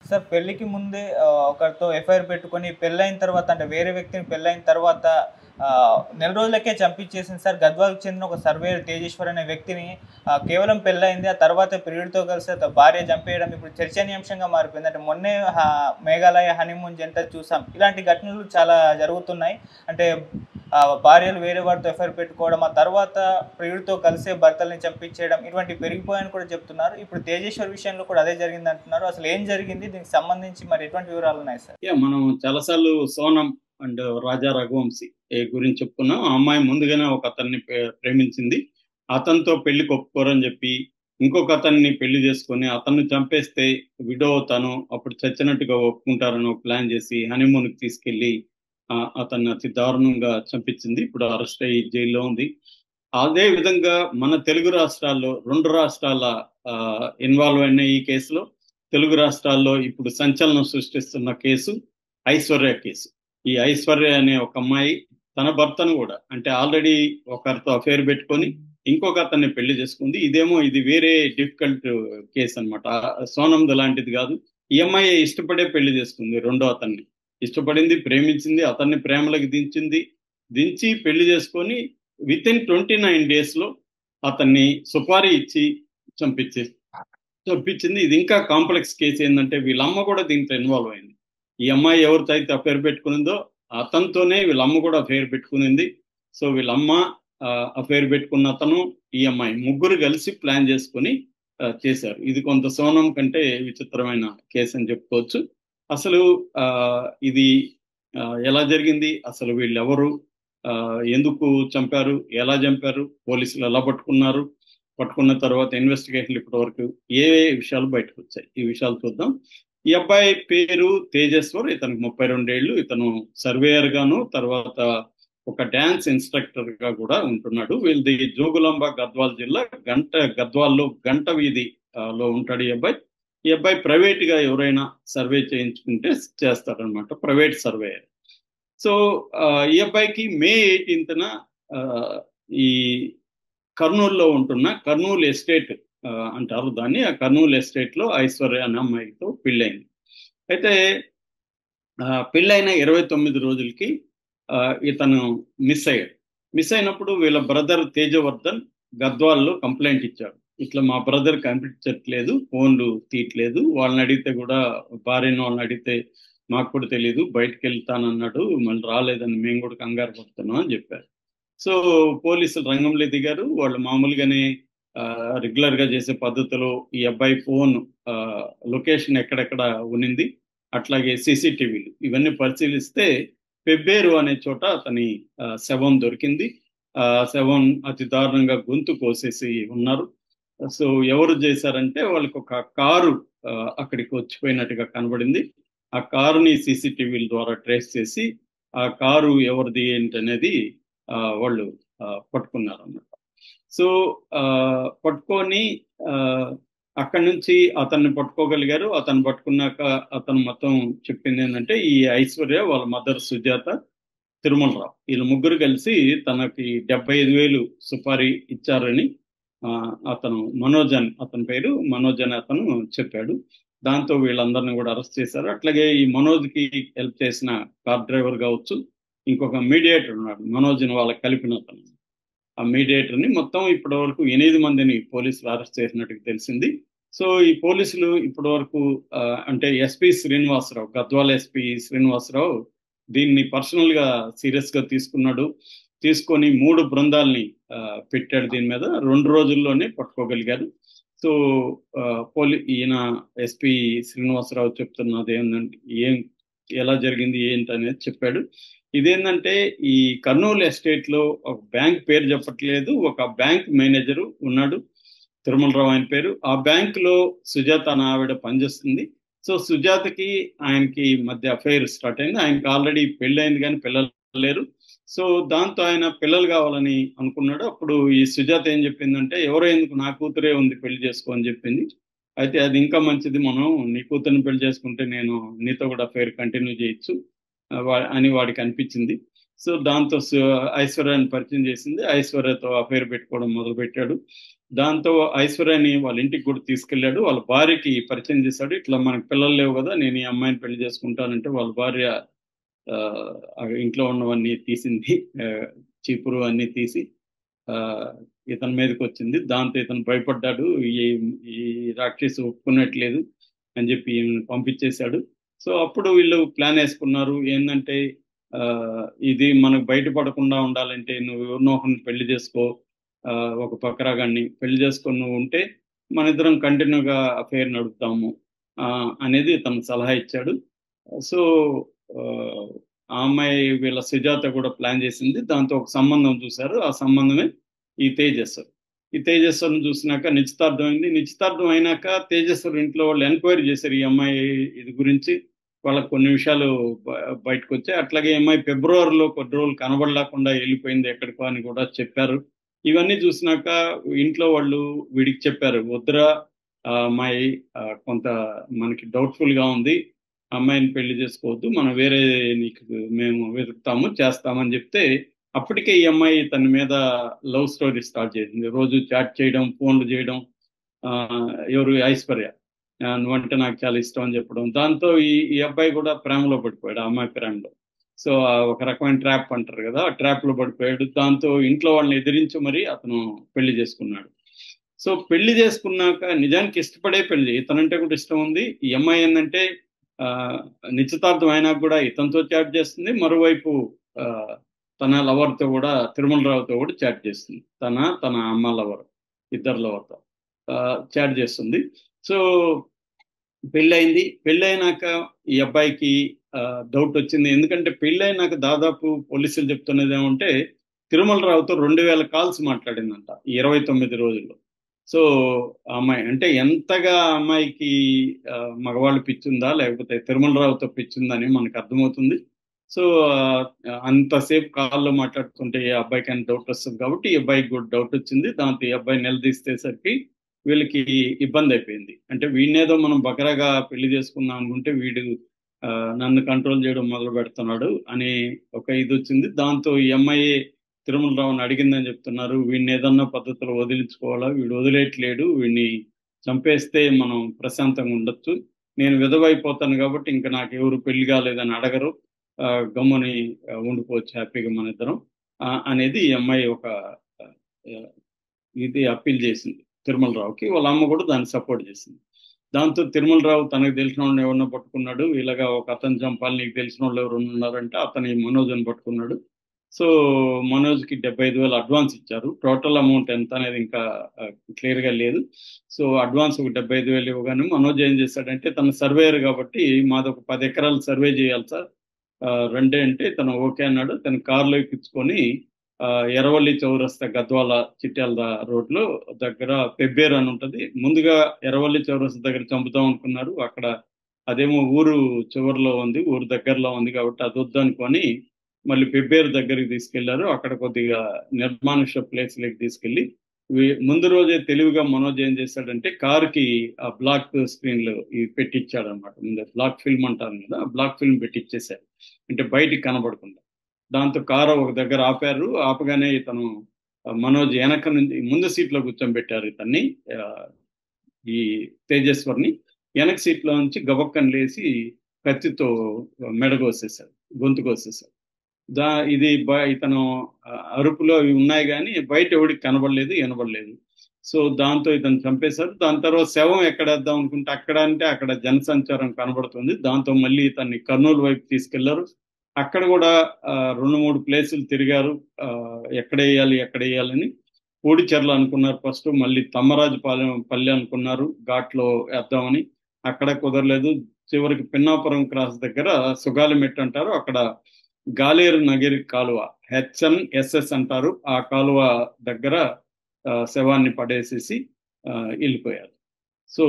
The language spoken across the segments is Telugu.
సార్ పెళ్ళికి ముందే ఒకరితో ఎఫ్ఐఆర్ పెట్టుకొని పెళ్ళైన తర్వాత అంటే వేరే వ్యక్తిని పెళ్ళైన తర్వాత నెల రోజులకే చంపించేసింది సార్. గద్వాలకు చెందిన ఒక సర్వేయర్ తేజేశ్వర్ అనే వ్యక్తిని కేవలం పెళ్ళయింది. ఆ తర్వాత ప్రియుడితో కలిసి భార్య చంపేయడం ఇప్పుడు చర్చనీయాంశంగా మారిపోయింది. అంటే మొన్నే మేఘాలయ హనీమూన్ జంట చూసాం. ఇలాంటి ఘటనలు చాలా జరుగుతున్నాయి. అంటే భార్యలు వేరే వారితో ఎఫ్ఐఆర్ పెట్టుకోవడం, ఆ తర్వాత ప్రియుడితో కలిసే భర్తల్ని చంపించేయడం ఇటువంటివి పెరిగిపోయాయని కూడా చెప్తున్నారు. ఇప్పుడు తేజేశ్వర్ విషయంలో కూడా అదే జరిగింది అంటున్నారు. అసలు ఏం జరిగింది? దీనికి సంబంధించి మరి ఎటువంటి వివరాలు ఉన్నాయి సార్? మనం చాలాసార్లు సోనం అండ్ రాజా రఘువంశీ గురించి చెప్పుకున్నాం. ఆ అమ్మాయి ముందుగానే ఒక అతన్ని ప్రేమించింది. అతనితో పెళ్లికి ఒప్పుకోరని చెప్పి ఇంకొక అతన్ని పెళ్లి చేసుకొని అతన్ని చంపేస్తే విడో అవుతాను, అప్పుడు చచ్చినట్టుగా ఒప్పుకుంటారని ఒక ప్లాన్ చేసి హనీమూన్కి తీసుకెళ్లి అతన్ని అతి దారుణంగా చంపించింది. ఇప్పుడు అరెస్ట్ అయ్యి జైల్లో ఉంది. అదే విధంగా మన తెలుగు రాష్ట్రాల్లో 2 రాష్ట్రాల ఇన్వాల్వ్ అయిన ఈ కేసులో తెలుగు రాష్ట్రాల్లో ఇప్పుడు సంచలనం సృష్టిస్తున్న కేసు ఐశ్వర్య కేసు. ఈ ఐశ్వర్య అనే ఒక అమ్మాయి తన భర్తను కూడా అంటే ఆల్రెడీ ఒకరితో అఫేర్ పెట్టుకొని ఇంకొక అతన్ని పెళ్లి చేసుకుంది. ఇది వేరే డిఫికల్ట్ కేసు అనమాట. సోనంద్ లాంటిది కాదు. ఈ అమ్మాయి ఇష్టపడే పెళ్లి చేసుకుంది. రెండో అతన్ని ఇష్టపడింది, ప్రేమించింది, అతన్ని ప్రేమలకు దించి పెళ్లి చేసుకొని విత్ ఇన్ 29 days లో అతన్ని సుపారీ ఇచ్చి చంపించింది. ఇది ఇంకా కాంప్లెక్స్ కేసు. ఏంటంటే వీళ్ళమ్మ కూడా దీంట్లో ఇన్వాల్వ్ అయింది. ఈ అమ్మాయి ఎవరితో అయితే అఫేర్ పెట్టుకునిందో అతనితోనే వీళ్ళమ్మ కూడా అఫేర్ పెట్టుకునింది. సో వీళ్ళమ్మ అఫేర్ పెట్టుకున్న అతను, ఈ అమ్మాయి ముగ్గురు కలిసి ప్లాన్ చేసుకుని చేశారు. ఇది కొంత సోనం కంటే విచిత్రమైన కేసు అని చెప్పుకోవచ్చు. అసలు ఇది ఎలా జరిగింది, అసలు వీళ్ళు ఎవరు, ఎందుకు చంపారు, ఎలా చంపారు, పోలీసులు ఎలా పట్టుకున్న తర్వాత ఇన్వెస్టిగేషన్లు ఇప్పటి వరకు ఏ విషయాలు బయటకు వచ్చాయి, ఈ విషయాలు చూద్దాం. ఈ అబ్బాయి పేరు తేజేశ్వర్. ఇతనికి 32 ఏళ్ళు. ఇతను సర్వేయర్ గాను తర్వాత ఒక డాన్స్ ఇన్స్ట్రక్టర్ గా కూడా ఉంటున్నాడు. వీళ్ళది జోగులాంబ గద్వాల్ జిల్లా గద్వాల్లో గంట వీధి లో ఉంటాడు ఈ అబ్బాయి ప్రైవేట్ గా ఎవరైనా సర్వే చేయించుకుంటే చేస్తారనమాట, ప్రైవేట్ సర్వేయర్. సో ఈ అబ్బాయికి మే 18న ఈ కర్నూలులో ఉంటున్న కర్నూలు ఎస్టేట్ అంటారు దాన్ని, ఆ కర్నూలు ఎస్టేట్ లో ఐశ్వర్య అనే అమ్మాయితో పెళ్ళైంది. అయితే పెళ్ళైన 29 రోజులకి ఇతను మిస్ అయినప్పుడు వీళ్ళ బ్రదర్ తేజవర్ధన్ గద్వాల్లో కంప్లైంట్ ఇచ్చాడు. ఇట్లా మా బ్రదర్ కనిపించట్లేదు, ఫోన్లు తీయట్లేదు, వాళ్ళని అడిగితే కూడా వాళ్ళని అడిగితే మాకు కూడా తెలియదు, బయటకు వెళ్తానన్నాడు, మళ్ళీ రాలేదని మేము కూడా కంగారు పడుతున్నాం అని చెప్పారు. సో పోలీసులు రంగంలో దిగారు. వాళ్ళు మామూలుగానే రెగ్యులర్ గా చేసే పద్ధతిలో ఈ అబ్బాయి ఫోన్ లొకేషన్ ఎక్కడెక్కడ ఉనింది, అట్లాగే సీసీటీవీలు ఇవన్నీ పరిశీలిస్తే పెబ్బేరు అనే చోట అతని శవం దొరికింది. శవం అతి దారుణంగా గొంతు కోసేసి ఉన్నారు. సో ఎవరు చేశారంటే వాళ్ళకి ఒక కారు అక్కడికి వచ్చిపోయినట్టుగా కనబడింది. ఆ కారుని సీసీటీవీల ద్వారా ట్రేస్ చేసి ఆ కారు ఎవరిది ఏంటనేది వాళ్ళు పట్టుకున్నారు అన్నమాట. సో పట్టుకొని అక్కడి నుంచి అతన్ని పట్టుకోగలిగారు. అతను పట్టుకున్నాక అతను మొత్తం చెప్పింది ఏంటంటే ఈ ఐశ్వర్య వాళ్ళ మదర్ సుజాత, తిరుమలరావు వీళ్ళు ముగ్గురు కలిసి తనకి 75,000 సుపారీ ఇచ్చారని అతను అతని పేరు మనోజ్ అని అతను చెప్పాడు. దాంతో వీళ్ళందరినీ కూడా అరెస్ట్ చేశారు. అట్లాగే ఈ మనోజ్కి హెల్ప్ చేసిన కార్ డ్రైవర్ కావచ్చు, ఇంకొక మీడియేటర్ ఉన్నాడు మనోజ్ని వాళ్ళకి కలిపిన అతను. ఆ మీడియేటర్ని మొత్తం ఇప్పటి వరకు 8 మందిని పోలీసులు అరెస్ట్ చేసినట్టుగా తెలిసింది. సో ఈ పోలీసులు ఇప్పటి వరకు అంటే గద్వాల ఎస్పీ శ్రీనివాసరావు దీన్ని పర్సనల్ గా సీరియస్ గా తీసుకొని 3 బృందాల్ని పెట్టాడు దీని మీద. 2 రోజుల్లోనే పట్టుకోగలిగారు. సో ఈయన ఎస్పీ శ్రీనివాసరావు చెప్తున్నది ఏంటంటే ఎలా జరిగింది ఏంటనేది చెప్పాడు. ఇదేంటంటే ఈ కర్నూలు ఎస్టేట్ లో ఒక బ్యాంక్ పేరు చెప్పట్లేదు, ఒక బ్యాంక్ మేనేజరు ఉన్నాడు, తిరుమలరావు ఆయన పేరు. ఆ బ్యాంక్ లో సుజాత అనే ఆవిడ పనిచేస్తుంది. సో సుజాతకి ఆయనకి మధ్య అఫైర్ స్టార్ట్ అయింది. ఆయనకి ఆల్రెడీ పెళ్ళైంది కానీ పిల్లలు లేరు. సో దాంతో ఆయన పిల్లలు కావాలని అనుకున్నాడు. అప్పుడు ఈ సుజాత ఏం చెప్పిందంటే ఎవరో ఎందుకు, నా కూతురే ఉంది, పెళ్లి చేసుకో అని చెప్పింది. అయితే అది ఇంకా మంచిది, మనం నీ కూతురుని పెళ్లి చేసుకుంటే నేను నీతో కూడా అఫైర్ కంటిన్యూ చేయొచ్చు అని వాడికి అనిపించింది. సో దాంతో ఐశ్వర్యాన్ని పరిచయం చేసింది. ఐశ్వర్యతో అఫైర్ పెట్టుకోవడం మొదలు పెట్టాడు. దాంతో ఐశ్వర్యాన్ని వాళ్ళ ఇంటికి కూడా తీసుకెళ్ళాడు. వాళ్ళ భార్యకి పరిచయం చేశాడు. ఇట్లా మనకు పిల్లలు లేవు కదా, నేను ఈ అమ్మాయిని పెళ్లి చేసుకుంటానంటే వాళ్ళ భార్య ఇంట్లో ఉన్నవన్నీ తీసింది, చీపురు అన్ని తీసి ఇతని మీదకి వచ్చింది. దాంతో ఇతను భయపడ్డాడు. ఈ ఈ రాక్షసి ఒప్పుకున్నట్లేదు అని చెప్పి పంపించేశాడు. సో అప్పుడు వీళ్ళు ప్లాన్ వేసుకున్నారు ఏంటంటే, ఇది మనకు బయటపడకుండా ఉండాలంటే నువ్వు ఎవరినో ఒకరిని పెళ్లి చేసుకో, ఒక పక్కరాగాన్ని పెళ్లి చేసుకొని నువ్వు ఉంటే మన ఇద్దరం కంటిన్యూగా అఫైర్ నడుపుతాము అనేది తను సలహా ఇచ్చాడు. సో ఆ అమ్మాయి వీళ్ళ సుజాత కూడా ప్లాన్ చేసింది. దాంతో ఒక సంబంధం చూశారు. ఆ సంబంధమే ఈ తేజస్వర్. ఈ తేజస్వర్ని చూసినాక నిశ్చితార్థం అయింది. నిశ్చితార్థం అయినాక తేజస్వర్ ఇంట్లో వాళ్ళు ఎంక్వైరీ చేశారు ఈ అమ్మాయి ఇది గురించి. వాళ్ళకి కొన్ని విషయాలు బయటకు వచ్చాయి. అట్లాగే అమ్మాయి ఫిబ్రవరిలో కొద్ది రోజులు కనబడలేకుండా వెళ్ళిపోయింది ఎక్కడికో అని కూడా చెప్పారు. ఇవన్నీ చూసినాక ఇంట్లో వాళ్ళు వీడికి చెప్పారు, వద్దురా అమ్మాయి కొంత మనకి డౌట్ఫుల్ గా ఉంది, అమ్మాయిని పెళ్లి చేసుకోవద్దు, మనం వేరే నీకు మేము వెతుకుతాము చేస్తామని చెప్తే అప్పటికే ఈ అమ్మాయి తన మీద లవ్ స్టోరీ స్టార్ట్ చేసింది. రోజు చాట్ చేయడం, ఫోన్లు చేయడం, ఎవరు ఐశ్వర్య నువ్వంటే నాకు చాలా ఇష్టం అని చెప్పడం. దాంతో ఈ అబ్బాయి కూడా ప్రేమలో పడిపోయాడు, ఆ అమ్మాయి ప్రేమలో. సో ఒక రకమైన ట్రాప్ అంటారు కదా, ఆ ట్రాప్ లో పడిపోయాడు. దాంతో ఇంట్లో వాళ్ళని ఎదిరించి మరి అతను పెళ్లి చేసుకున్నాడు. సో పెళ్లి చేసుకున్నాక నిజానికి ఇష్టపడే పెళ్లి, ఇతనంటే కూడా ఇష్టం ఉంది. ఈ అమ్మాయి ఏంటంటే నిశ్చితార్థం అయినా కూడా ఇతనితో చాట్ చేస్తుంది, మరోవైపు తన లవర్తో కూడా, తిరుమలరావుతో కూడా చాట్ చేస్తుంది. తన అమ్మ లవర్, ఇద్దరు లవర్తో చాట్ చేస్తుంది. సో పెళ్ళయింది. పెళ్ళైనాక ఈ అబ్బాయికి డౌట్ వచ్చింది. ఎందుకంటే పెళ్ళైనాక దాదాపు పోలీసులు చెప్తున్నది ఏమంటే తిరుమలరావుతో 2000 కాల్స్ మాట్లాడిందంట 29 రోజుల్లో. సో అమ్మాయి అంటే ఎంతగా అమ్మాయికి మగవాళ్ళు పిచ్చుందా లేకపోతే తిరుమలరావుతో పిచ్చుందని మనకు అర్థమవుతుంది. సో అంతసేపు కాల్లో మాట్లాడుతుంటే ఈ అబ్బాయికి అని డౌట్ వస్తుంది కాబట్టి ఈ అబ్బాయికి కూడా డౌట్ వచ్చింది. దాంతో ఈ అబ్బాయి నిలదీసేసరికి వీళ్ళకి ఇబ్బంది అయిపోయింది. అంటే వీడినేదో మనం బకరాగా పెళ్లి చేసుకుందాం అనుకుంటే వీడు నన్ను కంట్రోల్ చేయడం మొదలు పెడుతున్నాడు అనే ఒక ఇది వచ్చింది. దాంతో ఈ అమ్మాయి తిరుమలరావుని అడిగిందని చెప్తున్నారు, వీడిని ఏదన్నా పద్ధతిలో వదిలించుకోవాలా, వీడు వదిలేయట్లేడు, వీడిని చంపేస్తే మనం ప్రశాంతంగా ఉండొచ్చు, నేను విధవైపోతాను కాబట్టి ఇంకా నాకు ఎవరు పెళ్లి కాలేదని అడగరు, గమ్ముని ఉండిపోవచ్చు హ్యాపీగా మన ఇద్దరం అనేది ఈ అమ్మాయి ఒక ఇది అప్పీల్ చేసింది తిరుమలరావుకి. వాళ్ళ అమ్మ కూడా దాన్ని సపోర్ట్ చేసింది. దాంతో తిరుమలరావు తనకు తెలిసిన వాళ్ళని ఎవరినో పట్టుకున్నాడు. ఇలాగా ఒక అతను చంపాలి, నీకు తెలిసిన వాళ్ళు ఎవరు ఉన్నారంటే అతని మనోజ్ని పట్టుకున్నాడు. సో మనోజ్కి 75,000 అడ్వాన్స్ ఇచ్చారు. టోటల్ అమౌంట్ ఎంత అనేది ఇంకా క్లియర్గా లేదు. సో అడ్వాన్స్ ఒక 75,000 ఇవ్వగానే మనోజ్ ఏం చేశాడంటే, తన సర్వేయర్ కాబట్టి మాది ఒక 10 ఎకరాలు సర్వే చేయాలి సార్, రెండే అంటే తను ఓకే అన్నాడు. తన కారులో ఎక్కించుకొని ఎర్రవల్లి చౌరస్తా గద్వాల చిట్యాల రోడ్లో దగ్గర పెబ్బేరు అని ఉంటుంది. ముందుగా ఎర్రవల్లి చౌరస్తా దగ్గర చంపుతాం అనుకున్నారు. అక్కడ అదేమో ఊరు చివరిలో ఉంది, ఊరు దగ్గరలో ఉంది కాబట్టి అది వద్దనుకొని మళ్ళీ పెబ్బేరు దగ్గరికి తీసుకెళ్లారు. అక్కడ కొద్దిగా నిర్మానుష ప్లేస్లోకి తీసుకెళ్లి ముందు రోజే తెలివిగా మనోజ్ ఏం చేశాడంటే కారుకి ఆ బ్లాక్ స్క్రీన్లు ఇవి పెట్టించాడు అనమాట. ముందు బ్లాక్ ఫిల్మ్ అంటారు కదా, ఆ బ్లాక్ ఫిల్మ్ పెట్టించేశారు అంటే బయటికి కనబడకుండా. దాంతో కారు ఒక దగ్గర ఆపారు. ఆపగానే ఇతను మనోజ్ వెనక నుంచి ముందు సీట్లో కూర్చోబెట్టారు ఇతన్ని, ఈ తేజస్వర్ని. వెనక సీట్లో నుంచి గబక్కని లేచి కత్తితో మెడ కోసేశారు, గొంతు కోసేశారు. ఇది ఇతను అరుపులో అవి ఉన్నాయి కానీ బయట ఎవడికి కనబడలేదు, వినబడలేదు. సో దాంతో ఇతను చంపేశారు. దాని తర్వాత శవం ఎక్కడేద్దాం అనుకుంటే అక్కడ జనసంచారం కనబడుతుంది. దాంతో మళ్ళీ ఇతన్ని కర్నూలు వైపు తీసుకెళ్లారు. అక్కడ కూడా 2-3 ప్లేసులు తిరిగారు, ఎక్కడ వేయాలని. పూడిచెర్ల అనుకున్నారు ఫస్ట్, మళ్ళీ పల్లె అనుకున్నారు ఘాట్లో వేద్దామని, అక్కడ కుదరలేదు. చివరికి పిన్నాపురం క్రాస్ దగ్గర సుగాలిమెట్టు అంటారు, అక్కడ గాలేరు నగిరి కాలువ HNSS అంటారు, ఆ కాలువ దగ్గర శవాన్ని పడేసేసి వెళ్ళిపోయారు. సో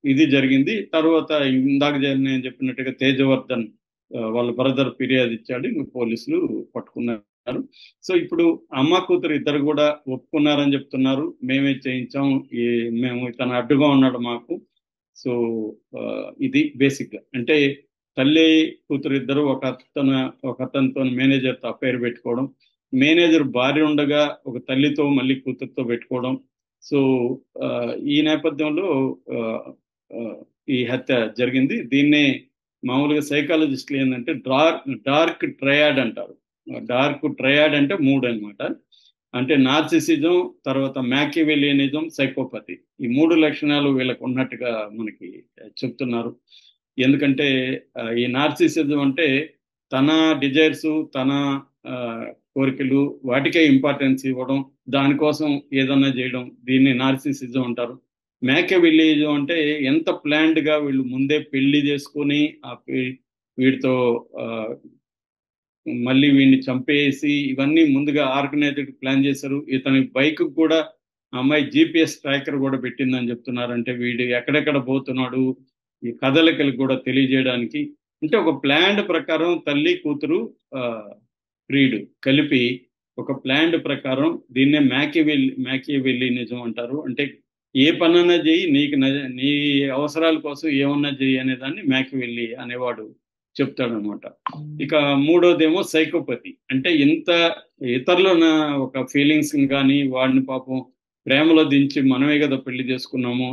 ఇది జరిగింది. తర్వాత ఇందాక నేను చెప్పినట్టుగా తేజవర్ధన్ వాళ్ళ బ్రదర్ ఫిర్యాదు ఇచ్చాడు, పోలీసులు పట్టుకున్నారు. సో ఇప్పుడు అమ్మ కూతురు ఇద్దరు కూడా ఒప్పుకున్నారని చెప్తున్నారు, మేమే చేయించాం, మేము ఇతను అడ్డుగా ఉన్నాడు మాకు. సో ఇది బేసిక్గా అంటే తల్లి కూతురు ఇద్దరు ఒక అతనితో మేనేజర్తో అఫైర్ పెట్టుకోవడం, మేనేజర్ భార్య ఉండగా ఒక తల్లితో మళ్ళీ కూతురుతో పెట్టుకోవడం. సో ఈ నేపథ్యంలో ఆ, ఆ, ఈ హత్య జరిగింది. దీన్నే మామూలుగా సైకాలజిస్టులు ఏంటంటే డార్క్ ట్రయాడ్ అంటారు. డార్క్ ట్రయాడ్ అంటే 3 అన్నమాట. అంటే నార్సిసిజం, తర్వాత మ్యాకివెలియనిజం, సైకోపతి, ఈ 3 లక్షణాలు వీళ్ళకు ఉన్నట్టుగా మనకి చెప్తున్నారు. ఎందుకంటే ఈ నార్సిసిజం అంటే తన డిజైర్స్, తన ఆ, కోరికలు వాటికే ఇంపార్టెన్స్ ఇవ్వడం, దానికోసం ఏదన్నా చేయడం, దీన్ని నార్సిసిజం అంటారు. మ్యాకివెలియిజం అంటే ఎంత ప్లాన్డ్ గా వీళ్ళు ముందే పెళ్లి చేసుకొని వీడితో ఆ, మళ్ళీ వీడిని చంపేసి ఇవన్నీ ముందుగా ఆర్గనైజ్డ్ ప్లాన్ చేశారు. ఇతని బైక్ కూడా అమ్మాయి GPS ట్రాకర్ కూడా పెట్టిందని చెప్తున్నారు. అంటే వీడు ఎక్కడెక్కడ పోతున్నాడు ఈ కదలికలకు కూడా తెలియజేయడానికి. అంటే ఒక ప్లాన్డ్ ప్రకారం తల్లి కూతురు ఆ, ప్రియుడు కలిపి ఒక ప్లాన్డ్ ప్రకారం దీన్నే మ్యాకివెల్లినిజం అంటారు. అంటే ఏ పనన్నా చేయి, నీ అవసరాల కోసం ఏమన్నా చేయి అనే దాన్ని మ్యాకివెల్లి అనేవాడు చెప్తాడనమాట. ఇక మూడోదేమో సైకోపతి. అంటే ఇంత ఇతరుల ఒక ఫీలింగ్స్ కానీ వాడిని పాపం ప్రేమలో దించి మనమే కదా పెళ్లి చేసుకున్నాము